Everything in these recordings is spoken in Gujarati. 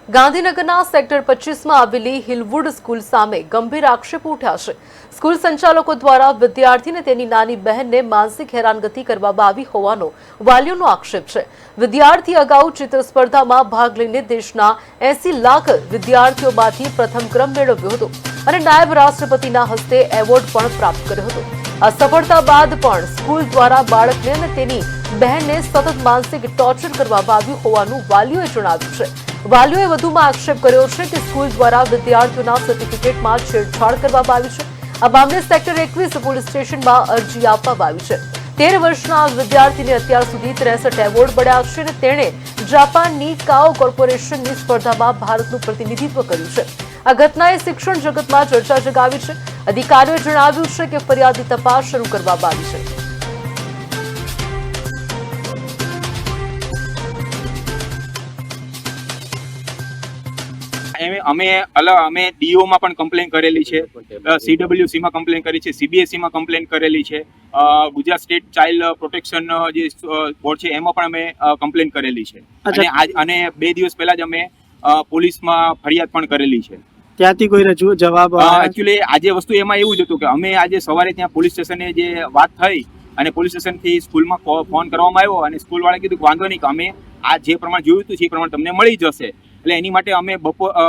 ગાંધીનગરના સેક્ટર 25માં આવેલી હિલવુડ સ્કૂલ સામે ગંભીર આક્ષેપો ઉઠ્યા છે। સ્કૂલ સંચાલકો દ્વારા વિદ્યાર્થીને તેની નાની બહેનને માનસિક હેરાનગતિ કરવામાં આવી હોવાનો વાલીઓનો આક્ષેપ છે। વિદ્યાર્થી અગાઉ ચિત્ર સ્પર્ધામાં ભાગ લઈને દેશના 80 લાખ વિદ્યાર્થીઓમાંથી પ્રથમ ક્રમ મેળવ્યો હતો અને નાયબ રાષ્ટ્રપતિના હસ્તે એવોર્ડ પણ પ્રાપ્ત કર્યો હતો। આ સફળતા બાદ પણ સ્કૂલ દ્વારા બાળકને અને તેની બહેનને સતત માનસિક ટોર્ચર કરવામાં આવ્યું હોવાનું વાલીઓએ જણાવ્યું છે। વાલીઓએ વધુમાં આક્ષેપ કર્યો છે કે સ્કૂલ દ્વારા વિદ્યાર્થીઓના સર્ટિફિકેટમાં છેડછાડ કરવામાં આવી છે। આ મામલે સેક્ટર 21 પોલીસ સ્ટેશનમાં અરજી આપવામાં આવી છે। 13 વર્ષના વિદ્યાર્થીને અત્યાર સુધી 63 એવોર્ડ મળ્યા છે અને તેણે જાપાનની કાઓ કોર્પોરેશનની સ્પર્ધામાં ભારતનું પ્રતિનિધિત્વ કર્યું છે। આ ઘટનાએ શિક્ષણ જગતમાં ચર્ચા જગાવી છે। અધિકારીઓએ જણાવ્યું છે કે ફરિયાદની તપાસ શરૂ કરવામાં આવી છે। અમે ડીઓમાં પણ કમ્પ્લેન કરેલી છે, CWCમાં કમ્પ્લેન કરી છે, CBSEમાં કમ્પ્લેન કરેલી છે, ગુજરાત સ્ટેટ ચાઇલ્ડ પ્રોટેક્શન જે બોર્ડ છે એમાં પણ અમે કમ્પ્લેન કરેલી છે અને 2 દિવસ પહેલા જ અમે પોલીસમાં ફરિયાદ પણ કરેલી છે। ત્યાંથી કોઈ જવાબ એકચ્યુઅલી આજે વસ્તુ એમાં એવું જ હતું કે અમે આજે સવારે ત્યાં પોલીસ સ્ટેશને જે વાત થઈ અને પોલીસ સ્ટેશનથી સ્કૂલમાં ફોન કરવામાં આવ્યો અને સ્કૂલવાળાએ કીધું કે વાંધો નહીં કે અમે આ જે પ્રમાણે જોયું હતું એ પ્રમાણે તમને મળી જશે। એટલે એની માટે અમે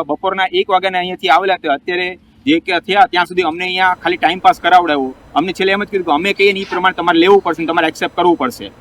બપોરના 1 વાગ્યાના અહીંયાથી આવેલા હતા। અત્યારે જે કે થયા ત્યાં સુધી અમને અહીંયા ખાલી ટાઈમ પાસ કરાવડાવ્યો। અમને છેલ્લે એમ જ કીધું કે અમે કહીએ એ પ્રમાણે તમારે લેવું પડશે, તમારે એક્સેપ્ટ કરવું પડશે।